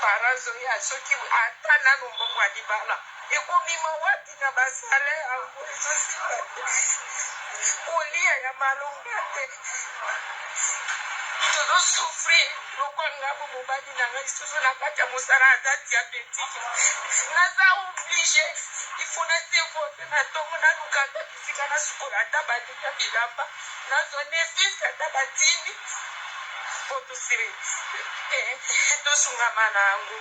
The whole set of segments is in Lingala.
parazo ya soki atana nombongo alibala ekobima wapi na basale yango ezosimba te kolia ya malonga te tozosufrir lokwangabo mobali na ngai susu na kati ya mosala aza diabetike naza oblige ifo nasevote na ntongo nalukaka bisika nasukola ata badika bilamba nazwa nefisi ata batindi po tosiri tosungama na yango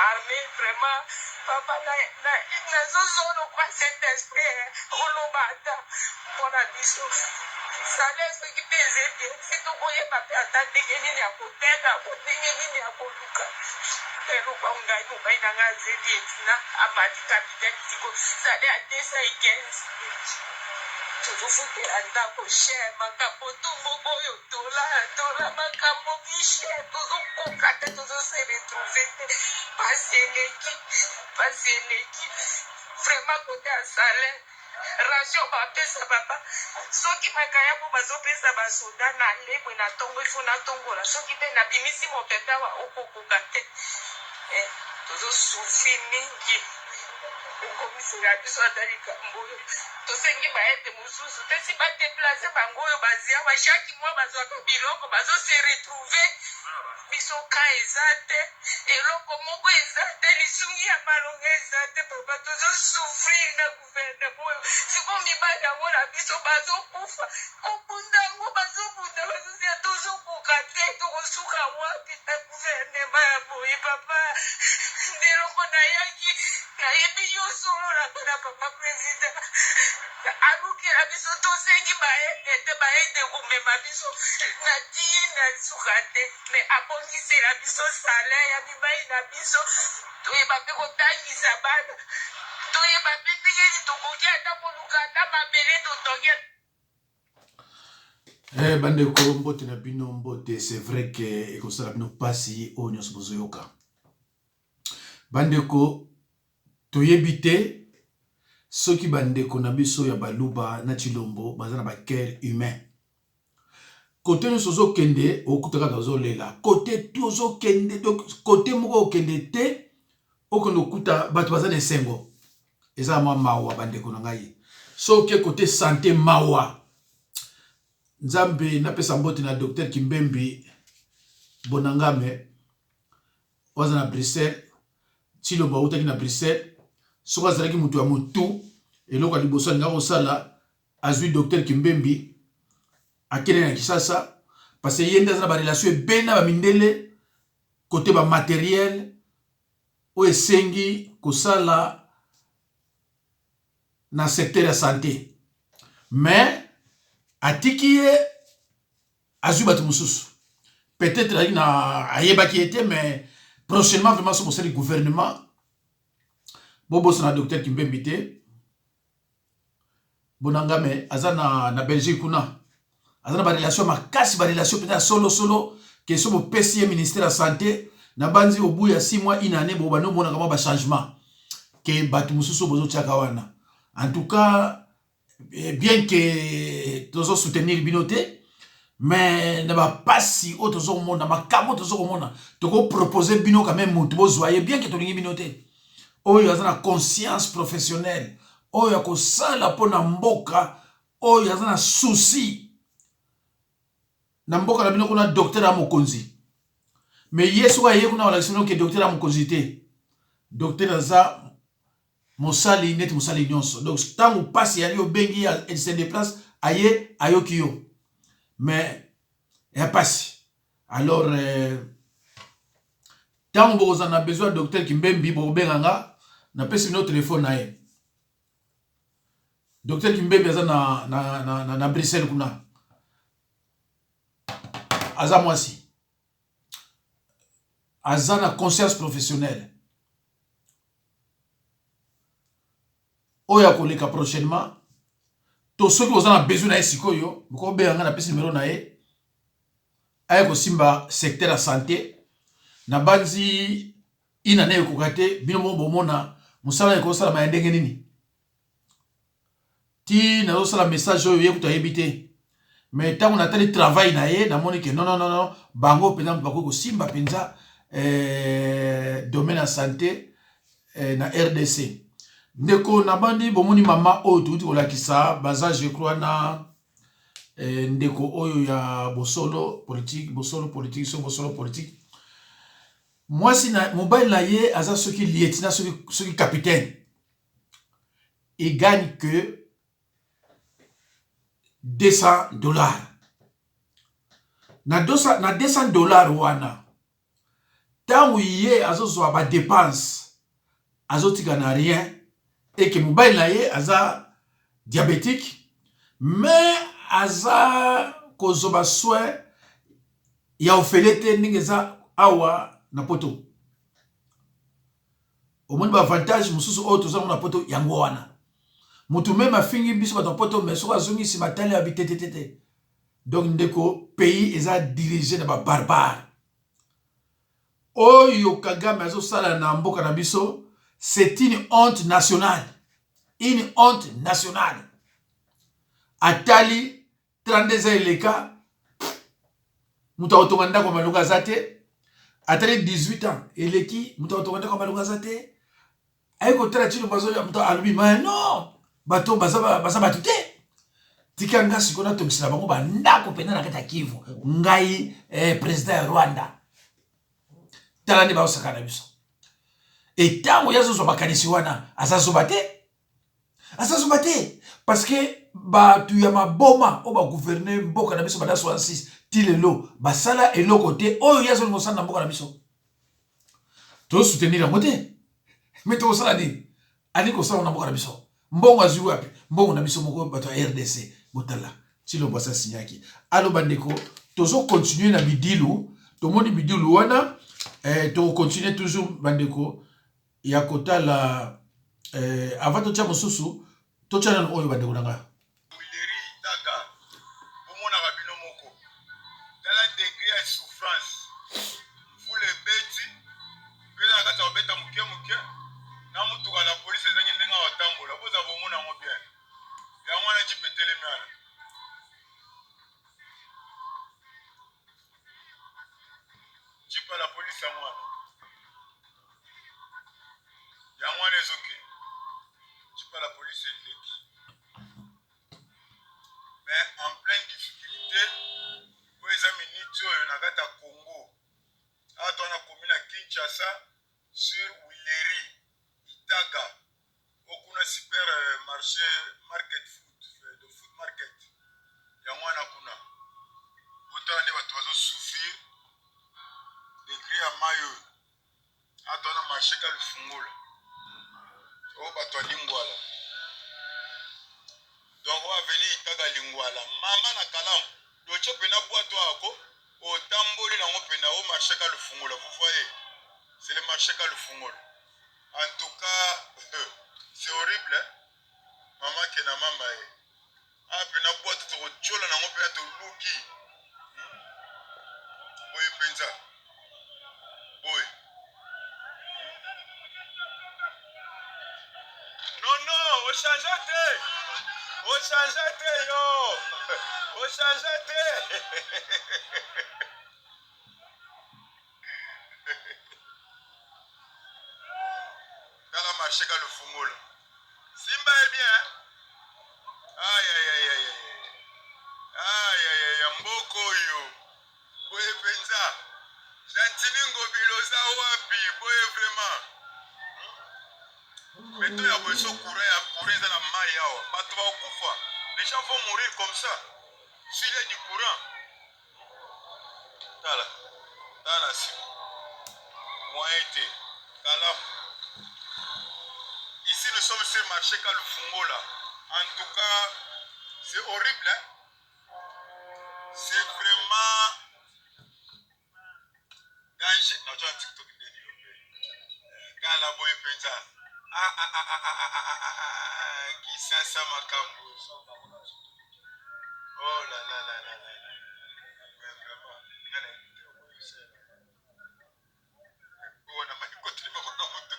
arme vraiment papa nazozolo kwa cet esprit oloba ata mpona biso sale soki mpe ezete si tokoyeba mpe ata ndenge nini ya koteka ndenge nini ya koluka eloko ngai mobali na ngai azeli etina amati kapitaine tiko sale atesa ikenzi tozofutela ndako cher makambo tu moko oyo tola makambo bicher tozokoka te tozose retrouve te pasi eleki vraiment kote ya salaire ration bapesa papa soki makayabo bazopesa basoda na lemwe na ntongo ifo natongola soki mpe nabimisi mopepe awa okokoka te tozosufri mingi okomisela biso ata likambo oyo tosengi baete mosusu te si badeplace bango oyo bazia wa chaque mois bazwaka biloko bazose retrouve biso ka eza te eloko moko eza te lisungi ya malonga eza te papa tozosufrir na guvernema oyo siko mibali yango na biso bazokufa kobunda yango bazobunda bazosia tozokoka te tokosuka wapi na guvernema ya boye papa ndeloko nayaki nayebi yo sololaka na papa président alukela biso tosengi baede te baede komema biso na die na suka te me abongisela biso salaire ya mibali na biso toyeba mpe kotangisa bana toyeba mpe ndengeni tokoki ata koluka ata mabele totongi bandeko mbote na bino mbote c'est vrai que ekosala bino pasi oyo nyonso bozoyoka bandeko toyebi te soki bandeko na biso ya baluba na chilombo baza na bacaire humain kote nyonso ozokende okutaka tozolela kote tozokende kote moko okende te okende okuta bato baza na esengo eza mwa mawa bandeko na ngai soki kote santé mawa nzambe napesa mbote na docteur Kimbembi Bonangame waza na Bruxelles chilombo utaki na Bruxelles soki azalaki mutu ya mutu eloko ya liboso alinga kosala azwi docteur Kimbembi akende na Kinshasa parce que ye nde aza na barelation ebele na bamindele kote bamateriel oyo esengi kosala na secteur ya santé mais atiki ye azwi bato mosusu peut-être ayebaki ye te mais prochainement vraiment so mosali gouvernement bobosa na docteur Kimbembi te Bonangame aza na Belgique kuna aza na barelation makasi barelation peut-être solo ke so bopesi ye ministère ya santé na banzi obu ya 6 mois une année bobano monaka mwa bachangement ke bato mosusu bozotiaka wana en tout cas bien que tozo soutenir bino te mais na bapasi oyo tozomona makambo tozokomona tokoproposer bino quand même mutu bozwaye bien que tolingi bino te oyo aza na conscience professionnelle oyo akosala mpona mboka oyo aza na souci na mboka na bino kuna docteur amokonzi mais ye soki aye kuna balakisi bino ke docteur amokonzi te docteur aza mosali neti mosali nyonso donc ntango mpasi yali obengi se déplace aye ayoki yo mais ya pasi alors ntango bokozala na besoin ya docteur Kimbembi bokobenganga napesi bino telefone na ye docteur Kimbembi aza na Bruxelles kuna aza mwasi aza na conscience professionnelle oyo akoleka prochainement to soki oza na besoin na ye sikoyo bokobenganga napesi numero na ye aye kosimba secteur ya santé na banzi ina na ekoka te bino moko bomona mosala ekosalama ya ndenge nini ti nazosala message oyo ye kuta yebi te mais tant on attend le travail naé na moni que non bango penza bako ko simba penza domaine de santé na RDC ndeko na bandi bomoni mama o tuti kolakisa baza je crois na ndeko oyo ya bosolo politique so bosolo politique moi si na mobile na ye aza soki lieutenant soki capitaine il gagne que $200 na $200 wana tango ye azozwa ba dépense azotika na rien et que mobile na ye aza diabétique mais aza kozoba soin ya ofelete ndenge za awa na poto omoni ba avantage mususu oyo toza na poto yango wana mutu même afingi biso bato poto mais soko azongi si batali abitetetete donc ndeko pays eza dirigé na ba barbare oyo Kagame azosala na mboka na biso c'est une honte nationale atali 32 eleka mutu akotonga ndako malonga aza te atali 18 ans eleki mutu akotonga ndako malonga aza te ayi kotala tino bazoya mutu alobi ma non bato baza bato te tika nga sikoyo natongisela bango bandako mpenza na kati ya Kivu ngai président ya Rwanda tala nde baosaka na biso etango yazozwa makanisi wana azazoba te parce que bato ya maboma oyo bagouverne mboka na biso bada 66 ti lelo basala eloko te oyo yazolinga osala na mboka na biso tosoutenir yango te me tokosala nini ali kosala na mboka na biso mbongo azwi wapi mbongo na biso moko bato ya RDC botala tilo bwasa sinyaki aloba ndeko tozokontinue na bidilu tomoni bidilu wana tokokontinue toujours bandeko ya kotala avant totia mosusu totia nano oyo bandeko na nga Jipa la police à moi. Il y a moi les ok. Jipa la police est l'équipe. Mais en pleine difficulté, pour les amis Nitio et Nagata Congo, à ton commune à Kinshasa, sur Willeri, Itaga, aucun super marché, market food, de food market. Il y a moi Nakuna. Autant de oiseaux souffrir. Degré à mayo atona masheka lufungula o bato lingwala donc on venir itaga lingwala mama na kalamu doche pena boato ako o tamboli na ngopena o masheka lufungula vous voyez c'est le masheka lufungula en tout cas c'est horrible hein? Mama ke na mama e a pena boato to chola na ngopena to luki boye penza. Oui. Non, au changeate, yo, au changeate. Dans la marché le fumoul. Simba est bien. Aïe, mboko yo. Boye penza. Jantiningo biloza wapi, boye vraiment. Mettons ya boye so courir dans la maille yao. Bato ba okufa. Les gens vont mourir comme ça. S'il y a du courant. Tala si. Moyen été. Kalam. Ici nous sommes sur le marché Kalufungo là. En tout cas, c'est horrible hein. C'est vraiment danger. Non, tu as TikTok Kala boy penza. Qui ça makambo. Oh là là. Mais vraiment, on a mal écouté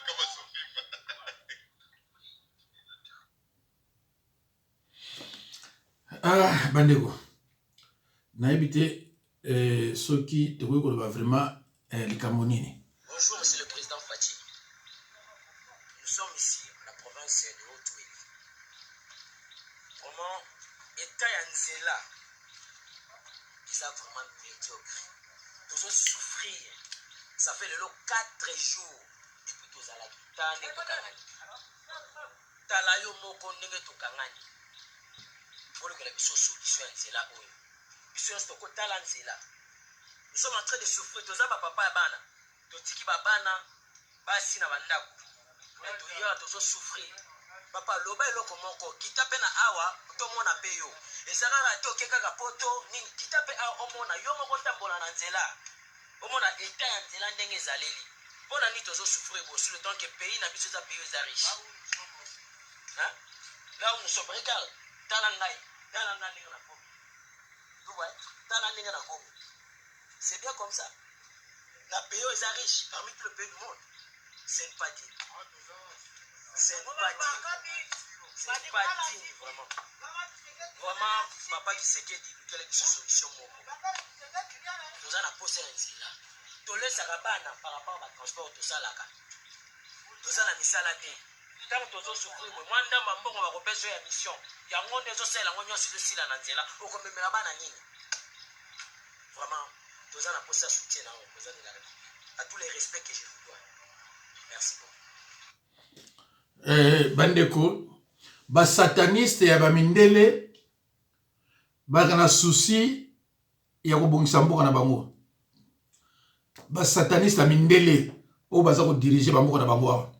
kama Sofifa. Bandeko nayebi te soki tokoki koloba vraiment likambo nini. Bonjour monsieur le président Fati. Nous sommes ici à la province de Haut-Ouéli. Vraiment, état ya nzela ils ont vraiment médiocre. Nous avons souffrir. Ça fait le lot 4 jours depuis tous à la tane tokangani. Talayo moko ndenge tokangani. Pour que la solution nzela oyo. Biso stoko tala nzela. Nous sommes en train de souffrir. Tous à papa ya bana. Totiki babana basi na bandako. To ya to souffrir. Papa loba eloko moko kitape na awa to mona peyo. Ezaka na to keka poto ni kitape a omona yo moko tambola na nzela. Omona état ya nzela ndenge ezaleli. Pona ni tozo souffrir aussi le temps que pays na biso za pays za riche. Hein? Là où nous sommes, regarde, talangai na komi. Tu vois, talangai na komi. C'est bien comme ça. La pays est riche parmi tous les pays du monde. C'est pas dit. C'est pas dit. C'est pas dit, vraiment. Vraiment, papa qui sait qu'il y a une solution. Nous allons poser un zéro là. Tous les sarabana par rapport au transport, tout ça là. Tout ça la mission là. Tant que nous souffrir, moi, je vais repérer la mission. Il y a un monde de ceux qui ont aussi la Nanzela. Au comme me la vraiment, nous allons poser un soutien au président de la République. À tous les respects que je vous dois. Merci beaucoup. Bandeko, ba sataniste ya ba mindele ba kana souci ya kobongisa mboka na bango. Ba sataniste ya mindele o baza ko diriger ba mboka na bango.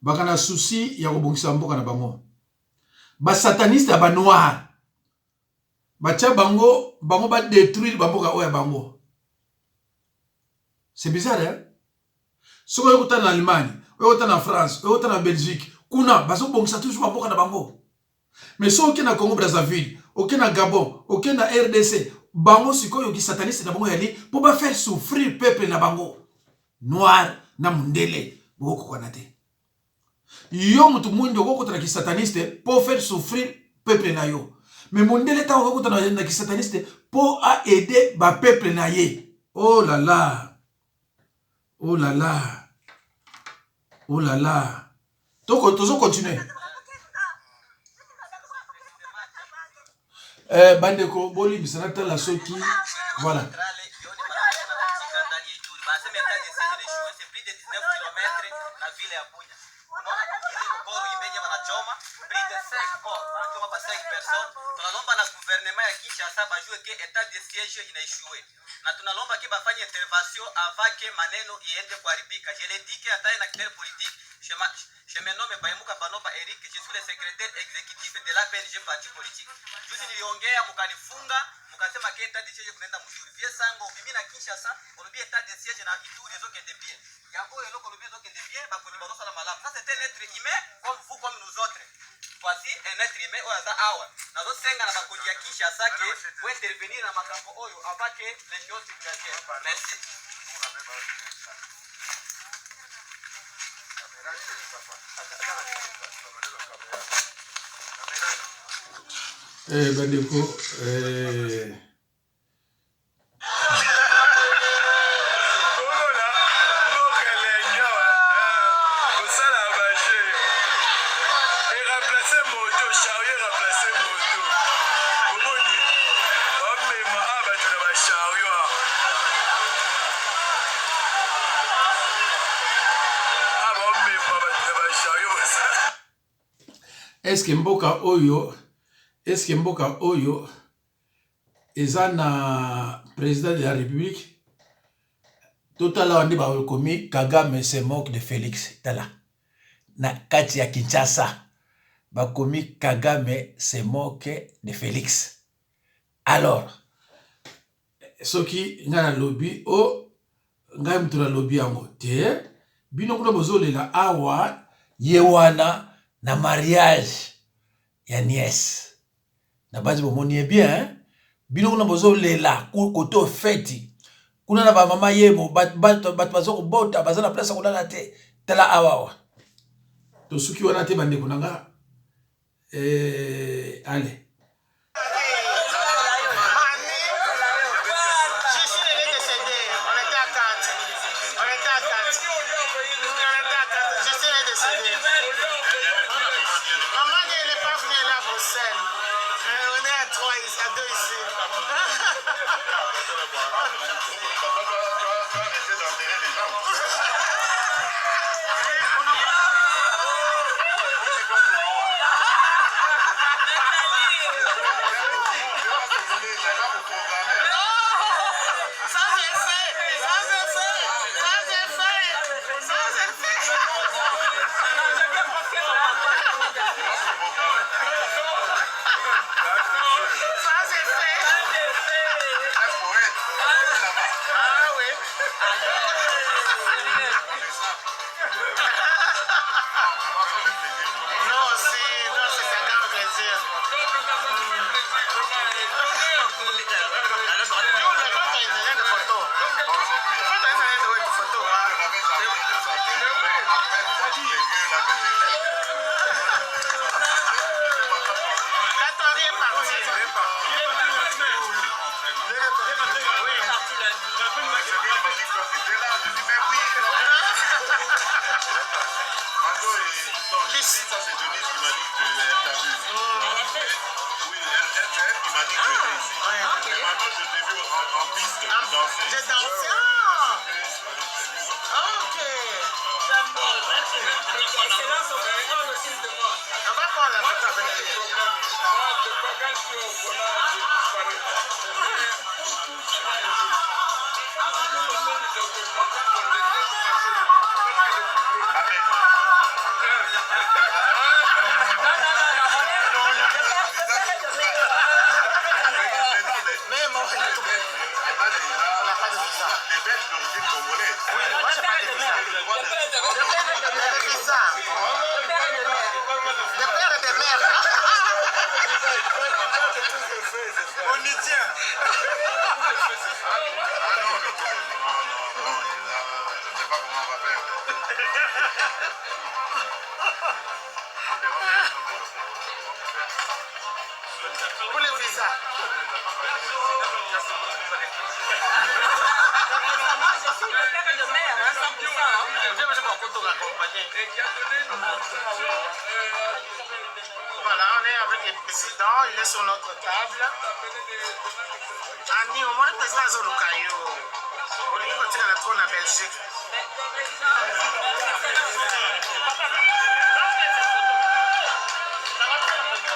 Ba kana souci ya kobongisa mboka na bango. Ba sataniste ya ba noir ba tia bango ba détruire ba mboka oya bango. C'est bizarre, hein? Si vous êtes en Allemagne, vous êtes en France, vous êtes en Belgique, kuna bazo bongisa toujours ba mboka na bango. Mais si vous êtes na Congo Brazzaville, vous êtes na Gabon, vous êtes na RDC, bango sikoyo ki sataniste na bango yali pour pas faire souffrir peuple na bango. Noir na mundele, boko kwa nate. Yo mutu mundi okoko tana ki sataniste pour faire souffrir peuple na yo. Mais mundele ta okoko tana ki sataniste pour aider ba peuple na ye. Oh là là. Oh là là. Oh là là. Tozo continuer. Bandeko boli bisanata la soki. Voilà. Na tunalomba ki bafanye intervention avant que maneno iende kuharibika. Je l'ai dit que hata na acteur politique, je me nomme Baimuka Banoba Eric, je suis le secrétaire exécutif de la PNG parti politique. Juzi niliongea mukanifunga, mukasema ke etat de siège kunaenda mzuri. Vie sango mimi na Kinshasa, olobi etat de siège na Ituri zo kende bien. Yango yelo kolobi zo kende bien, ba koni bazo sala malamu. Ça c'est un être humain comme vous comme nous autres. Voici un être humain oyo aza awa. Nazo senga na bakoni ya Kinshasa ke pour intervenir na makambo oyo avant que les choses se passent. Merci. Bandeko, est-ce que mboka oyo eza na président de la République totala wandi ba komi Kagame se moque de Félix tala na kati ya Kinshasa ba komi Kagame se moque de Félix. Alors soki ngana lobby o ngai mtu na lobby yango te bino kuna bozolela awa yewana na mariage ya nièce na bazi bomoni bien hein? Bino kuna bozolela koto feti kuna na ba mama yebo bat bazo kobota bazana place kolala te tala awawa to suki wana te bande kunanga allez Voilà, on est avec le président, il est sur notre table. Annie, au moins le président Zolukayo. On est côté de la trône en Belgique.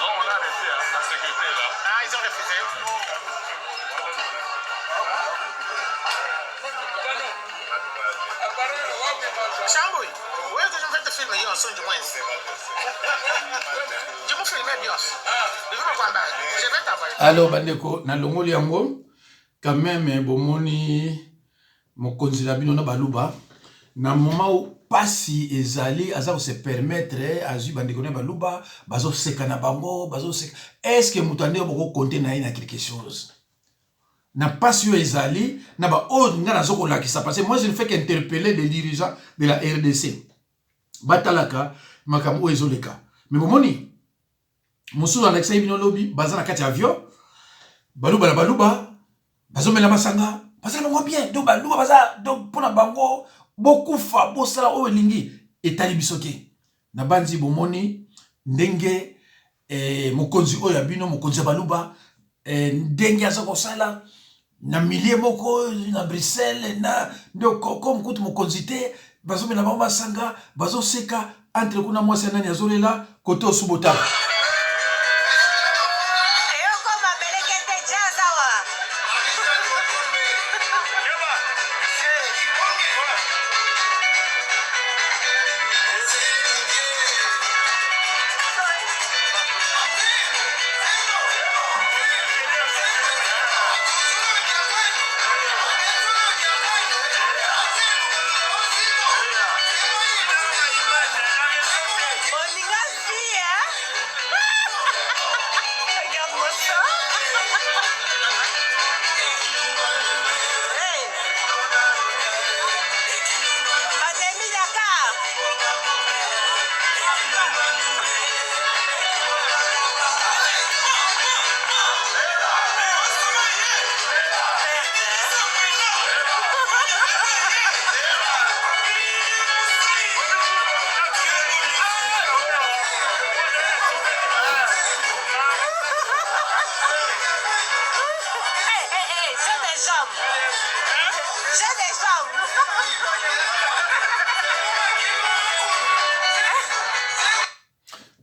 Non, on a arrêté, hein, la sécurité là. Ah, ils ont refusé. Chambouy, où est-ce que je vais te filmer? Yo, son du moins. Je me filme bien. Je vais t'envoyer. Alors bandeko na longoli yango quand même bomoni mokonzi na bino na baluba na moment où pasi ezali aza ko se permettre azu bandeko na baluba bazo seka na bango bazo seka est-ce que mutande boko compter na ina quelque chose na pasi yo ezali na ba o nga na zoko lakisa parce que moi je ne fais qu'interpeller les dirigeants de la RDC batalaka makambo ezoleka mais bomoni Moussou Alexa Ibino Lobby, Bazana Kati avion, Baluba, Bazomela Masanga, Bazana bien, donc Baluba Baza, donc pour la bango, beaucoup fa, Bossala Oelingi, et Talibisoke. Nabanzi Bomoni, Ndenge, Mokonzi Oyabino, Mokonzi Baluba, Ndenge Azokosala, na Milie Moko, na Bruxelles, na, donc comme Kout Mokonzite, Bazomela Masanga, Bazo Seka, entre Kuna Mwasanani Azolela, Koto Subota.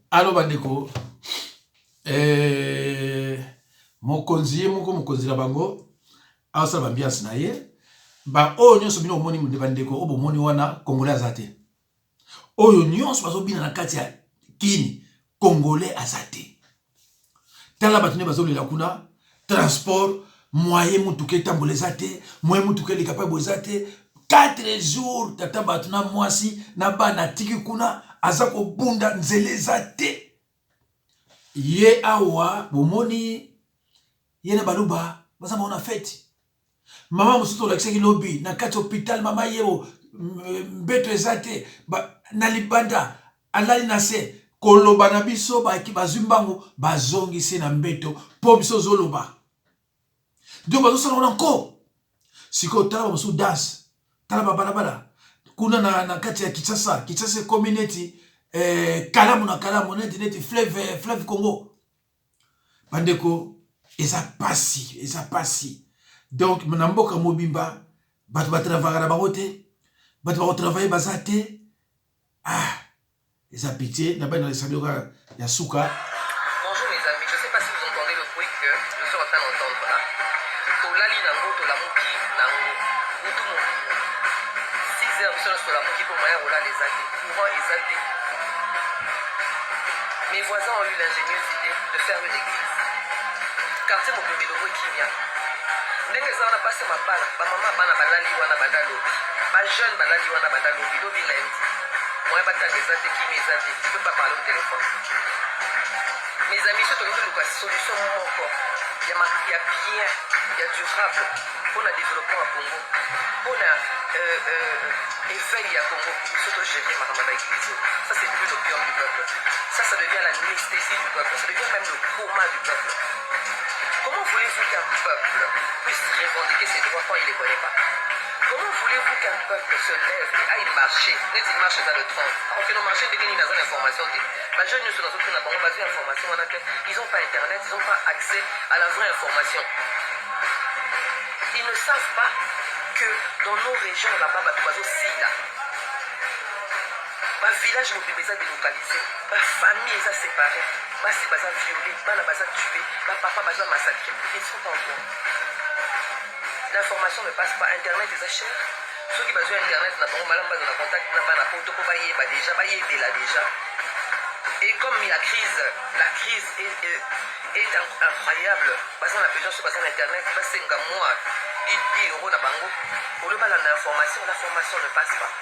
Allo bandeko mokonzi mokonzi la bango asa bambiance na ye ba o nyonso bino omoni mu bandeko obo moni wana congolais azate oyo nyonso bazobina na kati ya kini congolais azate tala batune bazolela kuna transport moyen mutuke tambola ezate moyen mutuke le capable ezate 4 jours tata batuna mwasi na bana tiki kuna azako bunda nzeleza te ye awa bomoni yena baluba baza mona fête mama musuto lakisaki lobby na kati hôpital mama yebo mbeto ezate na libanda alali na se koloba na biso baki bazumbango bazongi se na mbeto po biso zoloba donc bazosala wana nko siko tala musu dance tala babalabala kuna na kati ya Kinshasa community kalamu na kalamu neti fleuve Congo bandeko eza pasi donc na mboka mobimba bato batravaillera na bango te bato bakotravaille baza te eza pitié na bana ya suka. Bonjour les amis, je sais pas si vous entendez misère biso nyonso tolamoki mpo moyen kolala eza te, courant eza te. Mes voisins ont eu l'ingénieuse idée de faire une église. Quartier Mopembe Longo Kimia. Ndenge eza wana basi mabala, bamama bana balali wana banda lobi. Bajeune balali wana banda lobi, lobi lundi. Moyen batanga eza te, Kimia eza te, tu peux pas parler au téléphone. Mes amis, surtout nous avons solution moko. Il y a bien, il y a durable pour le développement à Congo, pour l'éveil à Congo, il faut gérer ma église. Ça, c'est plus l'opium du peuple. Ça devient l'anesthésie du peuple. Ça devient même le coma du peuple. Comment voulez-vous qu'un peuple puisse revendiquer ses droits quand il ne les connaît pas? Comment voulez-vous qu'un peuple se lève et aille marcher? Net il marche dans le 30. On fait nos marchés dès qu'il y a une information. Les jeunes sont dans une base d'information. Ils n'ont pas internet, ils n'ont pas accès à la vraie information. Ils ne savent pas que dans nos régions là-bas, ma village mobile est délocalisé, ma famille est séparée, ma si baza violé, ma baza tué, ma papa baza massacré. Ils sont pas au courant. L'information ne passe pas. Internet est cher. Ceux qui ont besoin d'internet, n'a pas de contact, n'a pas de photo, déjà. Et comme la crise est incroyable, parce qu'on a besoin sur internet, parce que moi, il euro na bango, pour le bal l'information ne passe pas.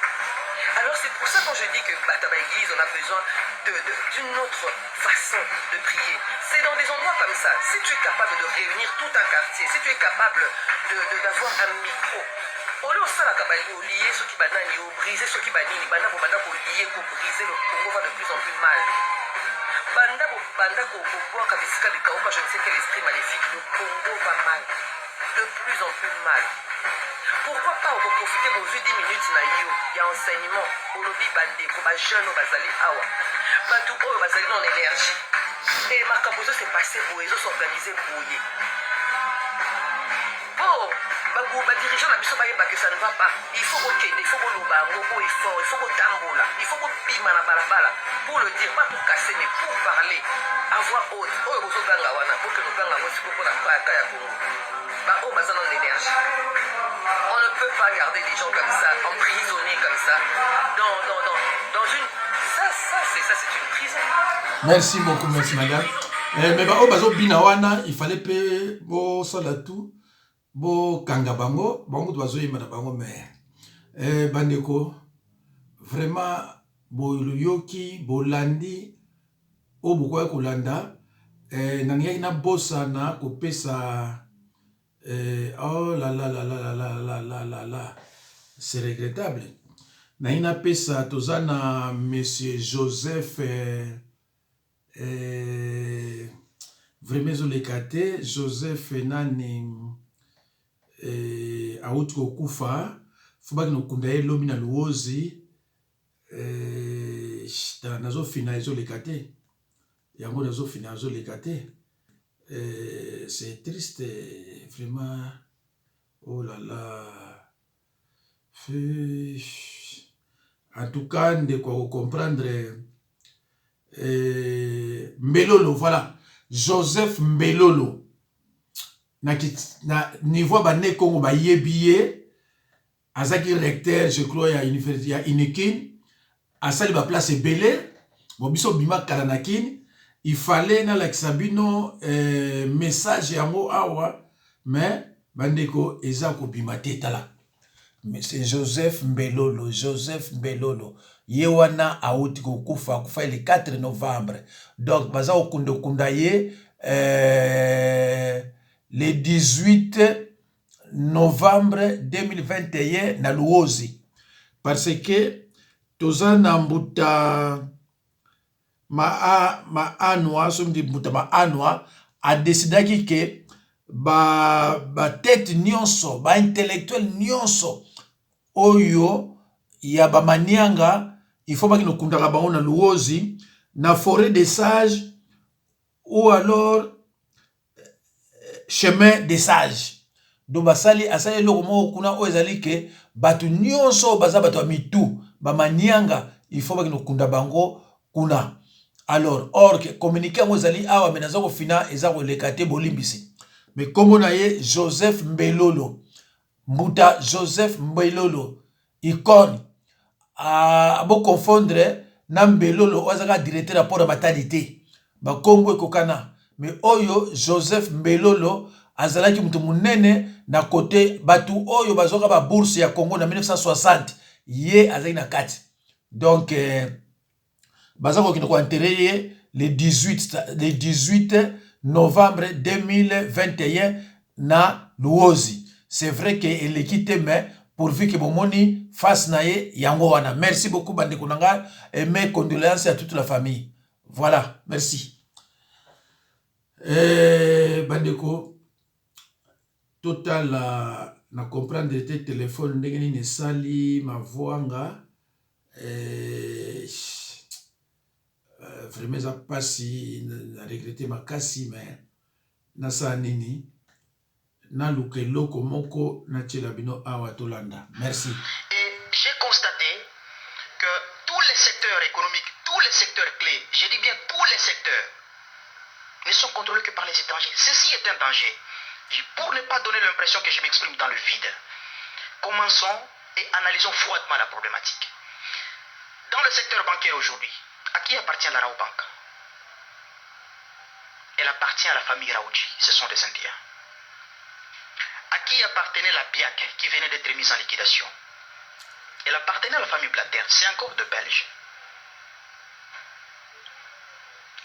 Alors c'est pour ça que je dis que Bataba Église, on a besoin d'une autre façon de prier. C'est dans des endroits comme ça. Si tu es capable de réunir tout un quartier, si tu es capable d'avoir un micro, au lieu de ça, lier ceux qui banani, briser ceux qui banini, banda pour lier, pour briser le Congo va de plus en plus mal. Banda pour boire kabisika de Kaopa, je ne sais quel esprit maléfique. Le Congo va mal. De plus en plus mal. Pourquoi pas profiter de 10 minutes il y a enseignement pour le bibandé, pour les jeunes au Bazali Awa. Tout pour le Bazali dans l'énergie. Et ma camposo s'est passé pour les autres s'organiser pour y. Bon, les dirigeants n'a pas que ça ne va pas. Il faut qu'il il faut qu'on il faut qu'on tambola, il faut qu'on pime la balabala pour le dire, pas pour casser, mais pour parler à voix haute. Oh, pour que nous gagnons aussi pour la Kaya Congo. On a besoin d'énergie. On ne peut pas garder des gens comme ça, emprisonnés comme ça, dans une... Ça, c'est une prison. Merci beaucoup, merci madame. Mais bazo binawana, il fallait payer bo salatu, bo kangabango, bango bazo yimana bango mais bandeko vraiment bo yoki bo landi o boko kolanda nani na bossa na ko pesa. Oh là là là là là là là là là, c'est regrettable. Naina pesa tozana monsieur Joseph vraiment zolekate Joseph nani autko kufa fubaki no kundaye lomi na luozi nazo fina zolekate yango nazo fina zolekate. C'est triste, vraiment. Oh là là. En tout cas, de quoi comprendre. Mbelolo, voilà. Joseph Mbelolo. Na niveau bané Congo ba yebiye. Azaki recteur, je crois, à l'université à Inekin. Asali ba place Belé. Bobiso bima Kalanakin. Il fallait na l'axabino message yango awa mais bandeko ezako bimate tala. Mais c'est Joseph Mbelolo yewana auti kufa le 4 novembre. Donc baza okundo kundaye le 18 novembre 2021 na Luozi parce que tozana mbuta ma anwa a décidé que ba tête nyonso ba intellectuel nyonso oyo ya ba manianga il faut pas que nous kundaka bango na Luozi na forêt des sages ou alors chemin des sages donc basali asali lokomo kuna o ezali ke batu nyonso baza batu mitu ba manianga il faut pas que nous kunda bango kuna. Alors, or que communiquer à Mozali awa menazako fina ezako lekate bolimbisi. Mais comme on a Joseph Mbelolo, Mbuta Joseph Mbelolo, icône abo confondre na Mbelolo ozaka directeur rapport à maternité ba Congo ekokana mais oyo Joseph Mbelolo azalaki mutu munene na côté batu oyo bazoka ba bourse ya Congo na 1960 ye azali na kati donc bazako kino ko enterrer le 18 novembre 2021 na Luozi. C'est vrai que elle quitte mais pourvu que bomoni face naye yango wana. Merci beaucoup bande konanga et mes condoléances à toute la famille. Voilà, merci. Bandeko total na comprendre tes téléphones ndenge ni sali ma voanga vraiment ça passe na regretter ma kasi mais na sa nini na lukelo komoko na tchelabino awa tolanda. Merci. Et j'ai constaté que tous les secteurs économiques, tous les secteurs clés, je dis bien tous les secteurs, ne sont contrôlés que par les étrangers. Ceci est un danger. Pour ne pas donner l'impression que je m'exprime dans le vide, commençons et analysons froidement la problématique. Dans le secteur bancaire aujourd'hui, à qui appartient la Raobank? Elle appartient à la famille Raoudji, ce sont des Indiens. À qui appartenait la BIAC qui venait d'être mise en liquidation? Elle appartenait à la famille Blatter, c'est encore de Belges.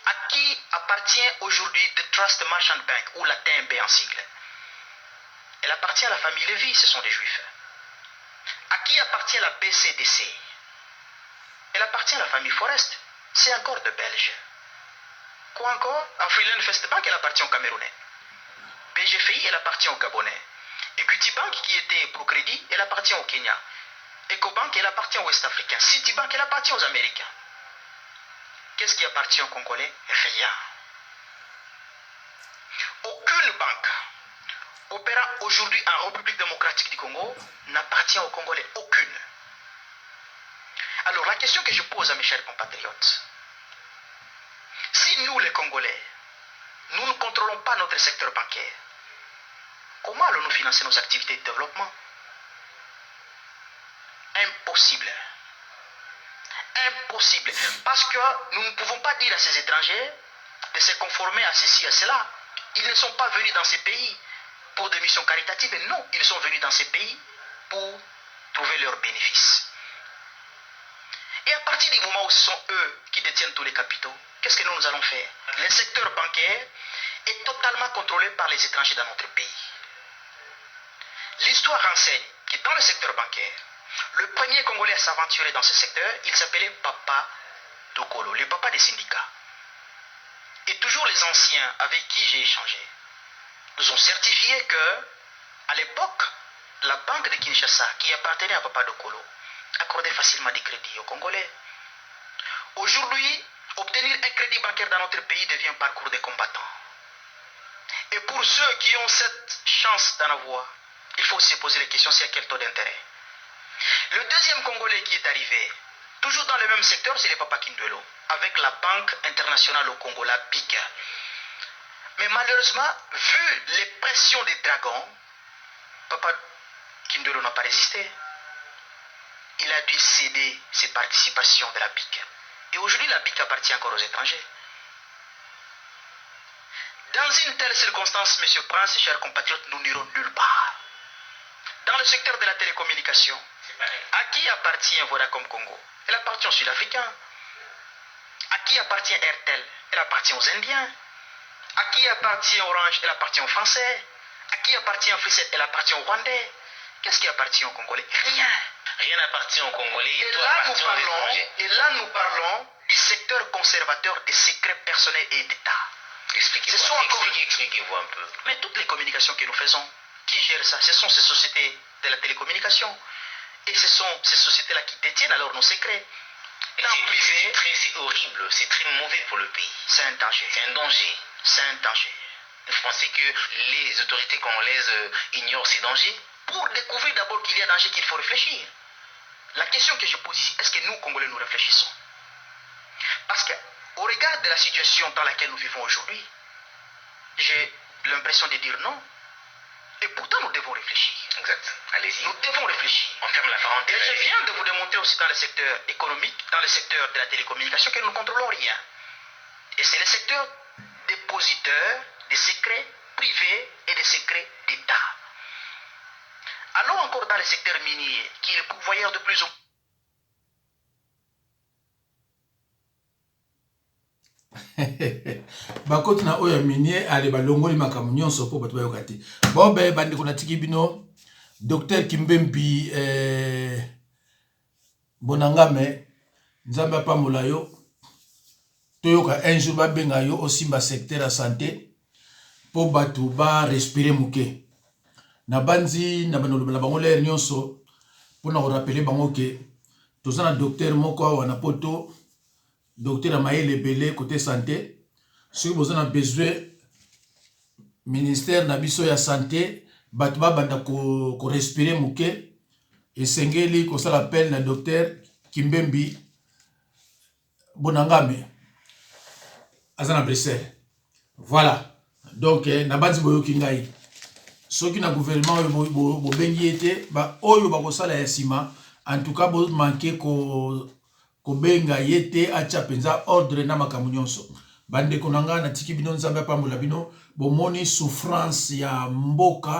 À qui appartient aujourd'hui The Trust Merchant Bank ou la TMB en sigle? Elle appartient à la famille Lévy, ce sont des Juifs. À qui appartient la BCDC? Elle appartient à la famille Forest, c'est encore de Belges. Quoi encore? Afriland First Bank, elle appartient aux Camerounais. BGFI, elle appartient aux Gabonais. Equity Bank, qui était Procrédit, elle appartient au Kenya. Ecobank, elle appartient aux West-Africains. Citibank, elle appartient aux Américains. Qu'est-ce qui appartient aux Congolais? Rien. Aucune banque opérant aujourd'hui en République démocratique du Congo n'appartient aux Congolais. Aucune. Alors la question que je pose à mes chers compatriotes, si nous les Congolais, nous ne contrôlons pas notre secteur bancaire, comment allons-nous financer nos activités de développement? Impossible. Impossible. Parce que nous ne pouvons pas dire à ces étrangers de se conformer à ceci, à cela. Ils ne sont pas venus dans ces pays pour des missions caritatives. Non, ils sont venus dans ces pays pour trouver leurs bénéfices. Et à partir du moment où ce sont eux qui détiennent tous les capitaux, qu'est-ce que nous allons faire? Le secteur bancaire est totalement contrôlé par les étrangers dans notre pays. L'histoire renseigne que dans le secteur bancaire, le premier Congolais à s'aventurer dans ce secteur, il s'appelait Papa Dokolo, le papa des syndicats. Et toujours les anciens avec qui j'ai échangé nous ont certifié que, à l'époque, la banque de Kinshasa, qui appartenait à Papa Dokolo, accordait facilement des crédits aux Congolais. Aujourd'hui, obtenir un crédit bancaire dans notre pays devient un parcours des combattants. Et pour ceux qui ont cette chance d'en avoir, il faut se poser la question, c'est à quel taux d'intérêt. Le deuxième Congolais qui est arrivé, toujours dans le même secteur, c'est le Papa Kindwelo, avec la Banque internationale au Congo, la BIC. Mais malheureusement, vu les pressions des dragons, Papa Kindwelo n'a pas résisté. Il a dû céder ses participations de la BIC. Et aujourd'hui, la BIC appartient encore aux étrangers. Dans une telle circonstance, M. Prince et chers compatriotes, nous n'irons nulle part. Dans le secteur de la télécommunication, à qui appartient Vodacom Congo? Elle appartient aux Sud-Africains. À qui appartient Airtel? Elle appartient aux Indiens. À qui appartient Orange? Elle appartient aux Français. À qui appartient Free7? Elle appartient aux Rwandais. Qu'est-ce qui appartient aux Congolais? Rien. Rien n'appartient aux Congolais. Et là, nous parlons du secteur conservateur des secrets personnels et d'État. Expliquez-vous un peu. Mais toutes les communications que nous faisons, qui gère ça? Ce sont ces sociétés de la télécommunication. Et ce sont ces sociétés-là qui détiennent alors nos secrets. C'est horrible, c'est très mauvais pour le pays. C'est un danger. C'est un danger. C'est un danger. Vous pensez que les autorités congolaises ignorent ces dangers? Pour découvrir d'abord qu'il y a danger, qu'il faut réfléchir. La question que je pose ici, est-ce que nous, Congolais, nous réfléchissons? Parce qu'au regard de la situation dans laquelle nous vivons aujourd'hui, j'ai l'impression de dire non. Et pourtant, nous devons réfléchir. Exact. Allez-y. Nous devons réfléchir. On ferme la parenthèse. Et je viens de vous démontrer aussi dans le secteur économique, dans le secteur de la télécommunication, que nous ne contrôlons rien. Et c'est le secteur dépositeur des secrets privés et des secrets d'État. Allons encore dans le secteur minier, qui est le pourvoyeur de plus en plus. bakoti na oyo minier ale balongoli makambo nyonso po bato bayoka te bobe bandeko na tiki bino Dr Kimbembi Bonangame nzambe apambola yo toyoka un jour babenga yo osimba secteur ya santé po bato ba respirer muke na banzi na banoloba na bango ler nyonso pona ko rappeler bango ke tozana docteur moko awa na poto docteur Amaele Belé côté santé si vous avez besoin ministère na biso ya santé bato banda ko respirer muke esengeli ko sala appel na docteur Kimbembi Bonangame azana Bruxelles. Voilà donc na banzi boyoki ngai soki na gouvernement bo bengi ete ba oyo ba ko sala ya sima en tout cas bo manquer ko benga yete acha penza ordre na makambo nyonso bande konanga na tiki bino nzambe apambola bino bomoni souffrance ya mboka